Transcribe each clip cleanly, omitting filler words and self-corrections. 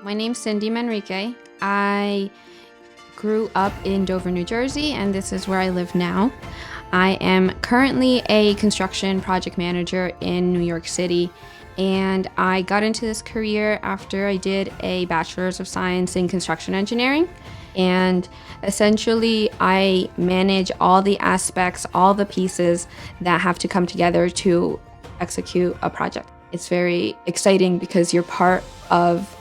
My name's Cindy Manrique. I grew up in Dover, New Jersey, and this is where I live now. I am currently a construction project manager in New York City, and I got into this career after I did a Bachelor's of Science in Construction Engineering. And essentially, I manage all the aspects, all the pieces that have to come together to execute a project. It's very exciting because you're part of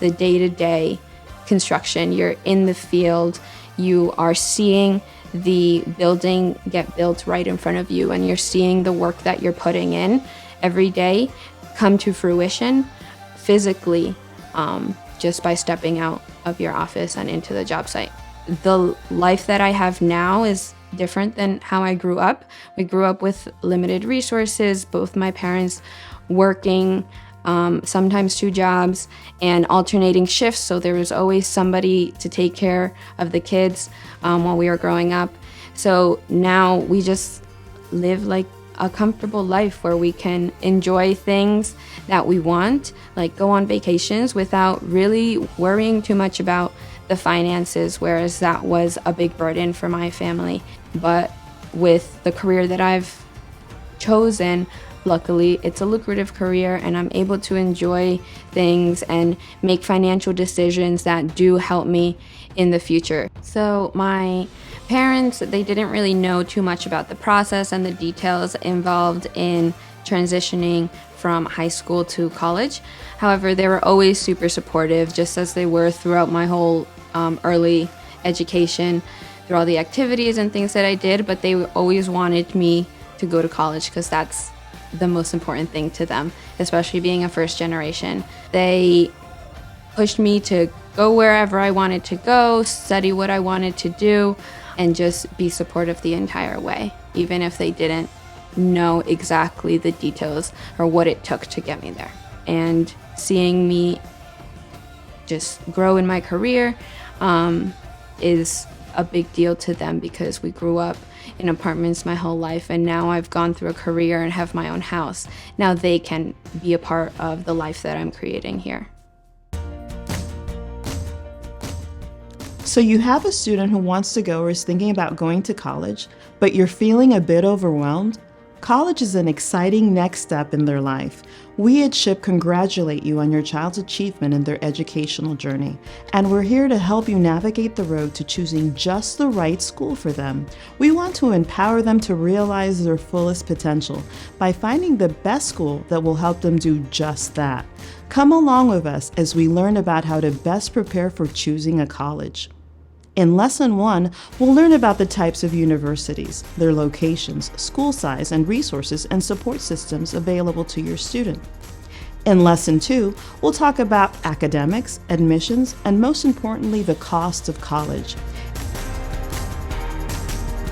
the day-to-day construction. You're in the field, you are seeing the building get built right in front of you, and you're seeing the work that you're putting in every day come to fruition physically, just by stepping out of your office and into the job site. The life that I have now is different than how I grew up. We grew up with limited resources, both my parents working sometimes 2 jobs and alternating shifts, so there was always somebody to take care of the kids while we were growing up. So now we just live like a comfortable life where we can enjoy things that we want, like go on vacations without really worrying too much about the finances, whereas that was a big burden for my family. But with the career that I've chosen, luckily, it's a lucrative career, and I'm able to enjoy things and make financial decisions that do help me in the future. So my parents, they didn't really know too much about the process and the details involved in transitioning from high school to college. However, they were always super supportive, just as they were throughout my whole early education, through all the activities and things that I did, but they always wanted me to go to college because that's the most important thing to them, especially being a first generation. They pushed me to go wherever I wanted to go, study what I wanted to do, and just be supportive the entire way, even if they didn't know exactly the details or what it took to get me there. And seeing me just grow in my career is a big deal to them because we grew up in apartments my whole life, and now I've gone through a career and have my own house. Now they can be a part of the life that I'm creating here. So you have a student who wants to go or is thinking about going to college, but you're feeling a bit overwhelmed? College is an exciting next step in their life. We at SHIP congratulate you on your child's achievement in their educational journey, and we're here to help you navigate the road to choosing just the right school for them. We want to empower them to realize their fullest potential by finding the best school that will help them do just that. Come along with us as we learn about how to best prepare for choosing a college. In Lesson 1, we'll learn about the types of universities, their locations, school size, and resources and support systems available to your student. In Lesson 2, we'll talk about academics, admissions, and most importantly, the cost of college.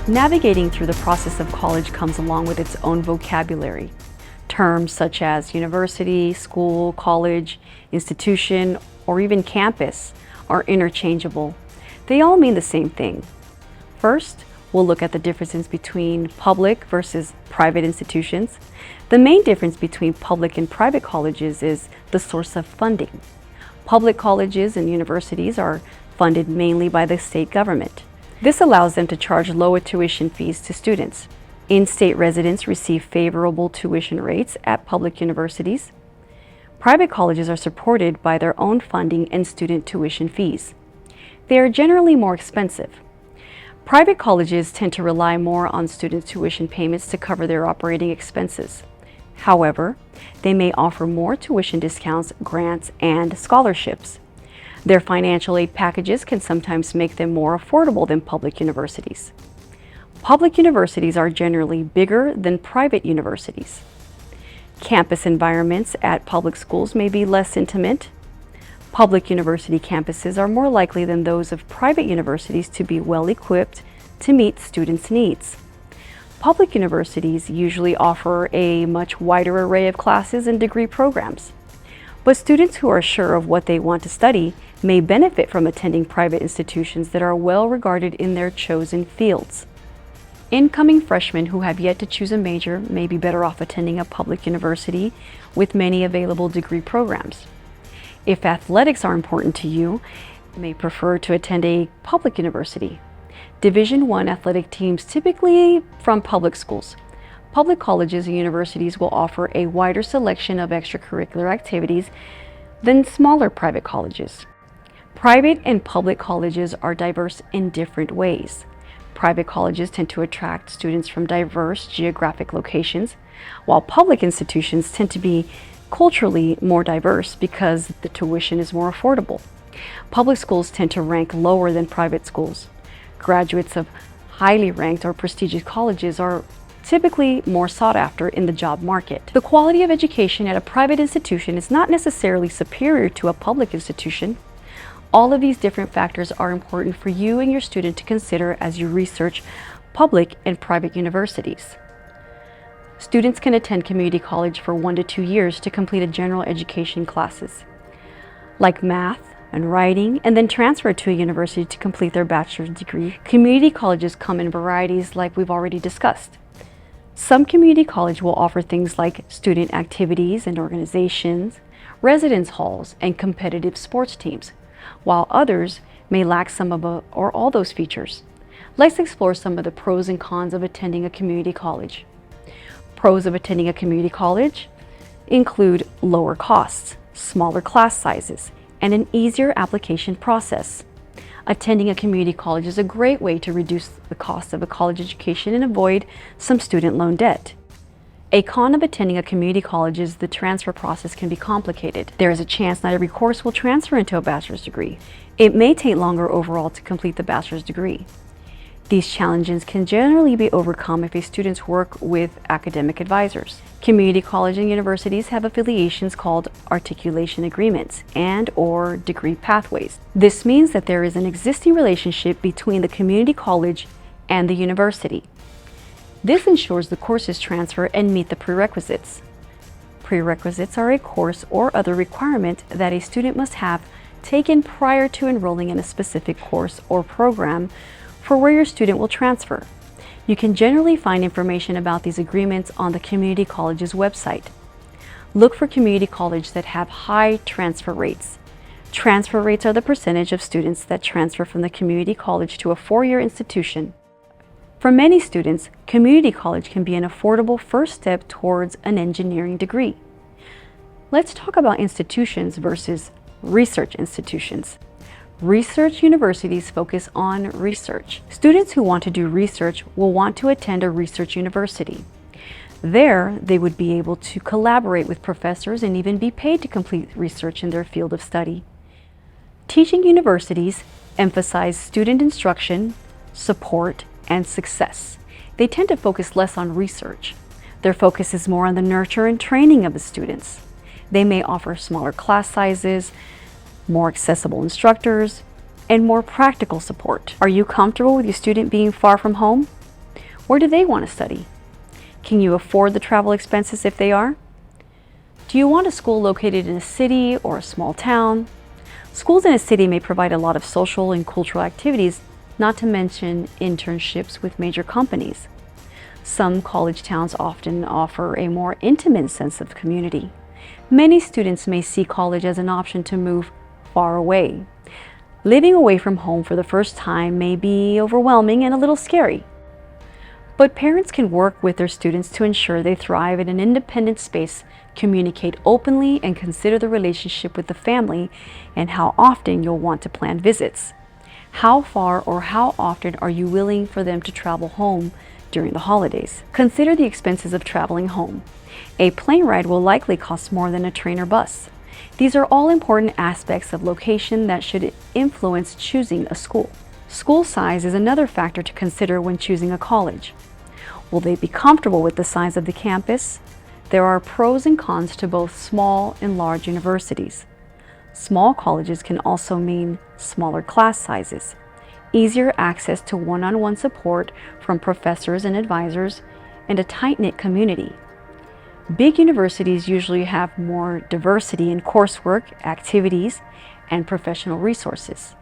Navigating through the process of college comes along with its own vocabulary. Terms such as university, school, college, institution, or even campus are interchangeable. They all mean the same thing. First, we'll look at the differences between public versus private institutions. The main difference between public and private colleges is the source of funding. Public colleges and universities are funded mainly by the state government. This allows them to charge lower tuition fees to students. In-state residents receive favorable tuition rates at public universities. Private colleges are supported by their own funding and student tuition fees. They are generally more expensive. Private colleges tend to rely more on student tuition payments to cover their operating expenses. However, they may offer more tuition discounts, grants, and scholarships. Their financial aid packages can sometimes make them more affordable than public universities. Public universities are generally bigger than private universities. Campus environments at public schools may be less intimate. Public university campuses are more likely than those of private universities to be well equipped to meet students' needs. Public universities usually offer a much wider array of classes and degree programs. But students who are sure of what they want to study may benefit from attending private institutions that are well regarded in their chosen fields. Incoming freshmen who have yet to choose a major may be better off attending a public university with many available degree programs. If athletics are important to you, you may prefer to attend a public university. Division I athletic teams typically from public schools. Public colleges and universities will offer a wider selection of extracurricular activities than smaller private colleges. Private and public colleges are diverse in different ways. Private colleges tend to attract students from diverse geographic locations, while public institutions tend to be culturally more diverse because the tuition is more affordable. Public schools tend to rank lower than private schools. Graduates of highly ranked or prestigious colleges are typically more sought after in the job market. The quality of education at a private institution is not necessarily superior to a public institution. All of these different factors are important for you and your student to consider as you research public and private universities. Students can attend community college for 1 to 2 years to complete a general education classes, like math and writing, and then transfer to a university to complete their bachelor's degree. Community colleges come in varieties like we've already discussed. Some community college will offer things like student activities and organizations, residence halls, and competitive sports teams, while others may lack some of or all those features. Let's explore some of the pros and cons of attending a community college. Pros of attending a community college include lower costs, smaller class sizes, and an easier application process. Attending a community college is a great way to reduce the cost of a college education and avoid some student loan debt. A con of attending a community college is the transfer process can be complicated. There is a chance not every course will transfer into a bachelor's degree. It may take longer overall to complete the bachelor's degree. These challenges can generally be overcome if a students work with academic advisors. Community college and universities have affiliations called articulation agreements and/or degree pathways. This means that there is an existing relationship between the community college and the university. This ensures the courses transfer and meet the prerequisites. Prerequisites are a course or other requirement that a student must have taken prior to enrolling in a specific course or program for where your student will transfer. You can generally find information about these agreements on the community college's website. Look for community colleges that have high transfer rates. Transfer rates are the percentage of students that transfer from the community college to a four-year institution. For many students, community college can be an affordable first step towards an engineering degree. Let's talk about institutions versus research institutions. Research universities focus on research. Students who want to do research will want to attend a research university. There, they would be able to collaborate with professors and even be paid to complete research in their field of study. Teaching universities emphasize student instruction, support, and success. They tend to focus less on research. Their focus is more on the nurture and training of the students. They may offer smaller class sizes, more accessible instructors, and more practical support. Are you comfortable with your student being far from home? Where do they want to study? Can you afford the travel expenses if they are? Do you want a school located in a city or a small town? Schools in a city may provide a lot of social and cultural activities, not to mention internships with major companies. Some college towns often offer a more intimate sense of community. Many students may see college as an option to move far away. Living away from home for the first time may be overwhelming and a little scary. But parents can work with their students to ensure they thrive in an independent space, communicate openly, and consider the relationship with the family and how often you'll want to plan visits. How far or how often are you willing for them to travel home during the holidays? Consider the expenses of traveling home. A plane ride will likely cost more than a train or bus. These are all important aspects of location that should influence choosing a school. School size is another factor to consider when choosing a college. Will they be comfortable with the size of the campus? There are pros and cons to both small and large universities. Small colleges can also mean smaller class sizes, easier access to one-on-one support from professors and advisors, and a tight-knit community. Big universities usually have more diversity in coursework, activities, and professional resources.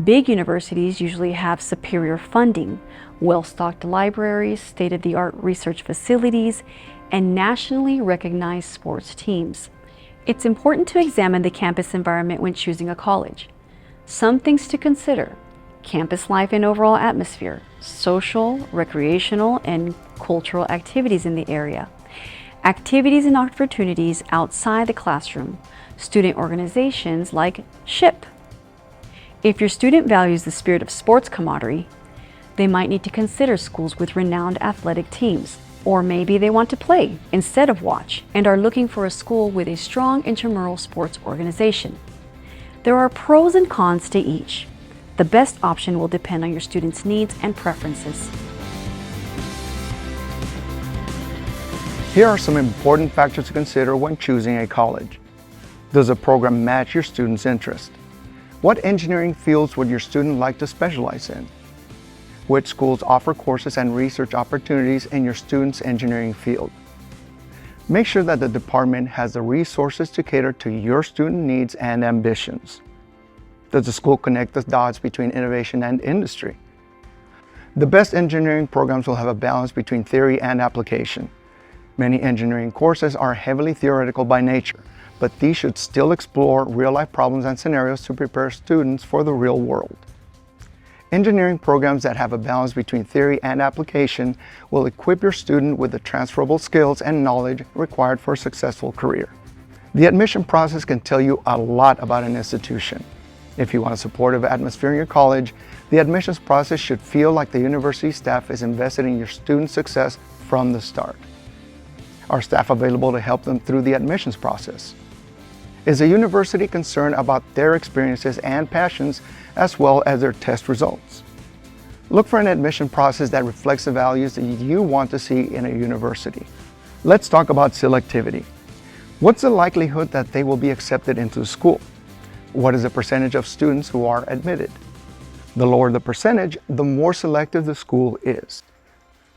Big universities usually have superior funding, well-stocked libraries, state-of-the-art research facilities, and nationally recognized sports teams. It's important to examine the campus environment when choosing a college. Some things to consider: campus life and overall atmosphere, social, recreational, and cultural activities in the area, activities and opportunities outside the classroom, student organizations like SHIP. If your student values the spirit of sports camaraderie, they might need to consider schools with renowned athletic teams. Or maybe they want to play instead of watch and are looking for a school with a strong intramural sports organization. There are pros and cons to each. The best option will depend on your student's needs and preferences. Here are some important factors to consider when choosing a college. Does a program match your student's interest? What engineering fields would your student like to specialize in? Which schools offer courses and research opportunities in your student's engineering field? Make sure that the department has the resources to cater to your student needs and ambitions. Does the school connect the dots between innovation and industry? The best engineering programs will have a balance between theory and application. Many engineering courses are heavily theoretical by nature, but these should still explore real-life problems and scenarios to prepare students for the real world. Engineering programs that have a balance between theory and application will equip your student with the transferable skills and knowledge required for a successful career. The admission process can tell you a lot about an institution. If you want a supportive atmosphere in your college, the admissions process should feel like the university staff is invested in your student's success from the start. Are staff available to help them through the admissions process? Is the university concerned about their experiences and passions as well as their test results? Look for an admission process that reflects the values that you want to see in a university. Let's talk about selectivity. What's the likelihood that they will be accepted into the school? What is the percentage of students who are admitted? The lower the percentage, the more selective the school is.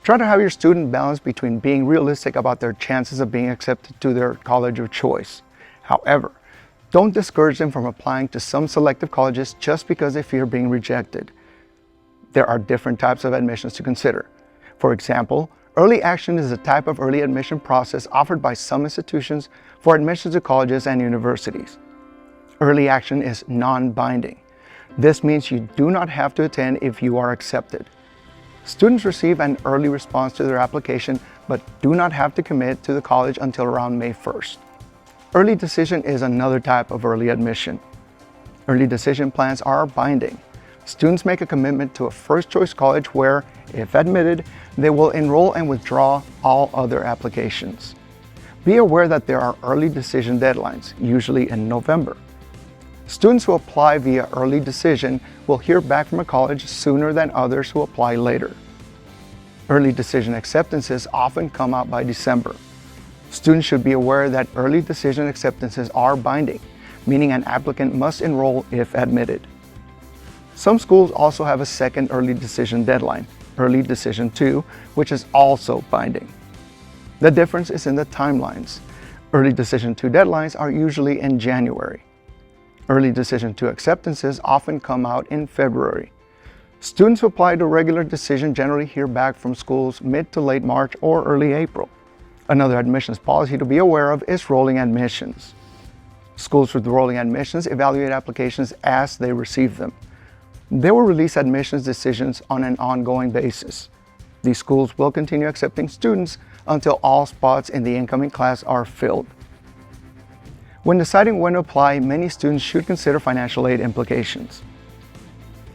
Try to have your student balance between being realistic about their chances of being accepted to their college of choice. However, don't discourage them from applying to some selective colleges just because they fear being rejected. There are different types of admissions to consider. For example, early action is a type of early admission process offered by some institutions for admissions to colleges and universities. Early action is non-binding. This means you do not have to attend if you are accepted. Students receive an early response to their application but do not have to commit to the college until around May 1st. Early decision is another type of early admission. Early decision plans are binding. Students make a commitment to a first choice college where, if admitted, they will enroll and withdraw all other applications. Be aware that there are early decision deadlines, usually in November. Students who apply via early decision will hear back from a college sooner than others who apply later. Early decision acceptances often come out by December. Students should be aware that early decision acceptances are binding, meaning an applicant must enroll if admitted. Some schools also have a second early decision deadline, Early Decision 2, which is also binding. The difference is in the timelines. Early Decision 2 deadlines are usually in January. Early Decision 2 acceptances often come out in February. Students who apply to regular decision generally hear back from schools mid to late March or early April. Another admissions policy to be aware of is rolling admissions. Schools with rolling admissions evaluate applications as they receive them. They will release admissions decisions on an ongoing basis. These schools will continue accepting students until all spots in the incoming class are filled. When deciding when to apply, many students should consider financial aid implications.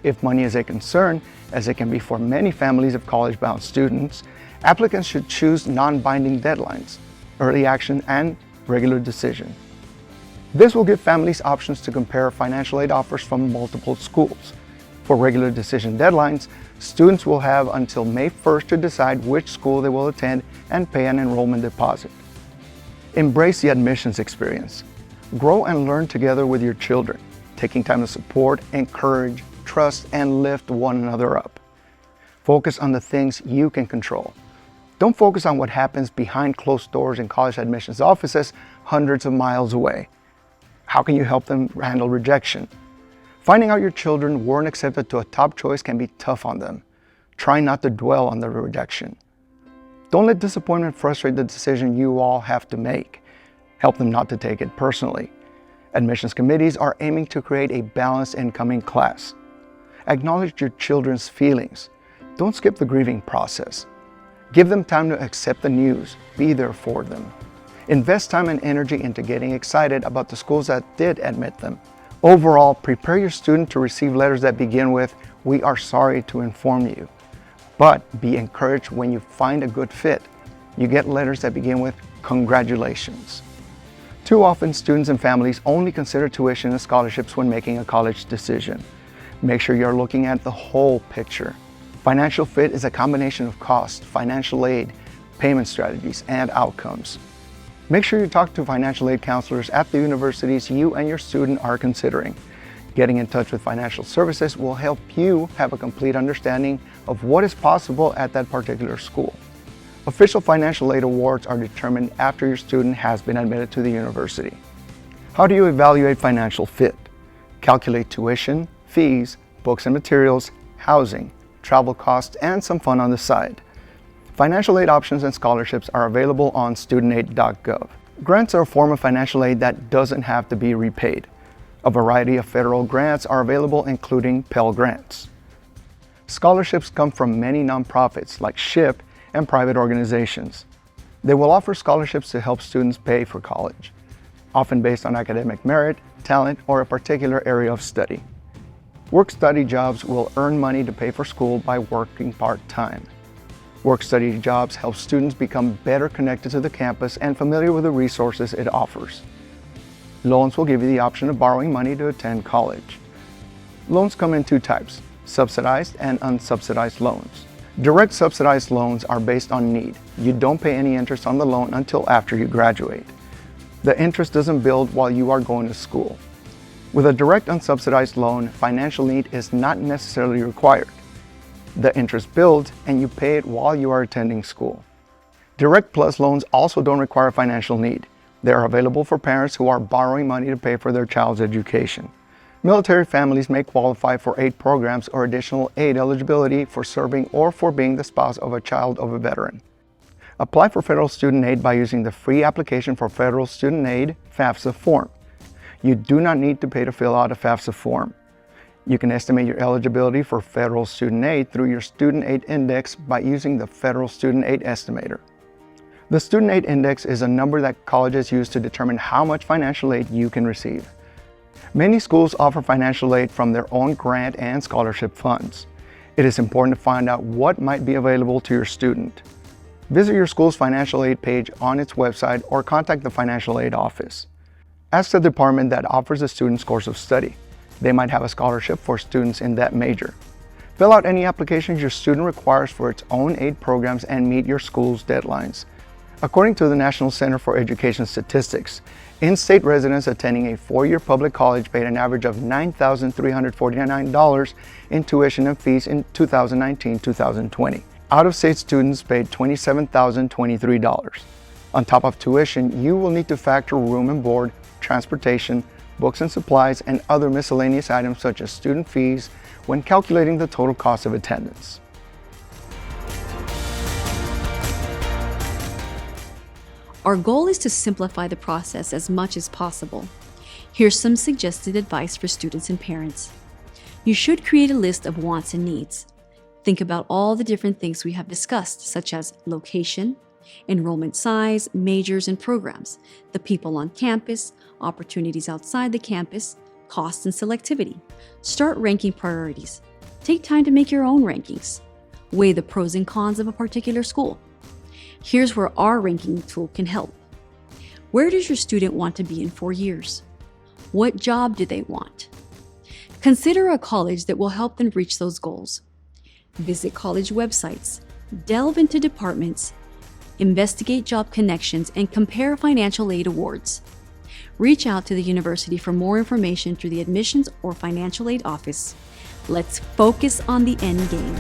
If money is a concern, as it can be for many families of college-bound students, applicants should choose non-binding deadlines, early action, and regular decision. This will give families options to compare financial aid offers from multiple schools. For regular decision deadlines, students will have until May 1st to decide which school they will attend and pay an enrollment deposit. Embrace the admissions experience. Grow and learn together with your children, taking time to support, encourage, trust, and lift one another up. Focus on the things you can control. Don't focus on what happens behind closed doors in college admissions offices hundreds of miles away. How can you help them handle rejection? Finding out your children weren't accepted to a top choice can be tough on them. Try not to dwell on the rejection. Don't let disappointment frustrate the decision you all have to make. Help them not to take it personally. Admissions committees are aiming to create a balanced incoming class. Acknowledge your children's feelings. Don't skip the grieving process. Give them time to accept the news. Be there for them. Invest time and energy into getting excited about the schools that did admit them. Overall, prepare your student to receive letters that begin with, "We are sorry to inform you." But be encouraged when you find a good fit. You get letters that begin with, "Congratulations." Too often, students and families only consider tuition and scholarships when making a college decision. Make sure you're looking at the whole picture. Financial fit is a combination of cost, financial aid, payment strategies, and outcomes. Make sure you talk to financial aid counselors at the universities you and your student are considering. Getting in touch with financial services will help you have a complete understanding of what is possible at that particular school. Official financial aid awards are determined after your student has been admitted to the university. How do you evaluate financial fit? Calculate tuition, fees, books and materials, housing, travel costs, and some fun on the side. Financial aid options and scholarships are available on studentaid.gov. Grants are a form of financial aid that doesn't have to be repaid. A variety of federal grants are available, including Pell Grants. Scholarships come from many nonprofits like SHIP and private organizations. They will offer scholarships to help students pay for college, often based on academic merit, talent, or a particular area of study. Work-study jobs will earn money to pay for school by working part-time. Work-study jobs help students become better connected to the campus and familiar with the resources it offers. Loans will give you the option of borrowing money to attend college. Loans come in two types, subsidized and unsubsidized loans. Direct subsidized loans are based on need. You don't pay any interest on the loan until after you graduate. The interest doesn't build while you are going to school. With a direct unsubsidized loan, financial need is not necessarily required. The interest builds and you pay it while you are attending school. Direct Plus loans also don't require financial need. They are available for parents who are borrowing money to pay for their child's education. Military families may qualify for aid programs or additional aid eligibility for serving or for being the spouse of a child of a veteran. Apply for federal student aid by using the free application for federal student aid FAFSA form. You do not need to pay to fill out a FAFSA form. You can estimate your eligibility for federal student aid through your Student Aid Index by using the Federal Student Aid Estimator. The Student Aid Index is a number that colleges use to determine how much financial aid you can receive. Many schools offer financial aid from their own grant and scholarship funds. It is important to find out what might be available to your student. Visit your school's financial aid page on its website or contact the financial aid office. Ask the department that offers the student's course of study. They might have a scholarship for students in that major. Fill out any applications your student requires for its own aid programs and meet your school's deadlines. According to the National Center for Education Statistics, in-state residents attending a four-year public college paid an average of $9,349 in tuition and fees in 2019-2020. Out-of-state students paid $27,023. On top of tuition, you will need to factor room and board, transportation, books and supplies, and other miscellaneous items such as student fees when calculating the total cost of attendance. Our goal is to simplify the process as much as possible. Here's some suggested advice for students and parents. You should create a list of wants and needs. Think about all the different things we have discussed, such as location, enrollment size, majors and programs, the people on campus, opportunities outside the campus, cost and selectivity. Start ranking priorities. Take time to make your own rankings. Weigh the pros and cons of a particular school. Here's where our ranking tool can help. Where does your student want to be in 4 years? What job do they want? Consider a college that will help them reach those goals. Visit college websites, delve into departments, investigate job connections, and compare financial aid awards. Reach out to the university for more information through the admissions or financial aid office. Let's focus on the end game.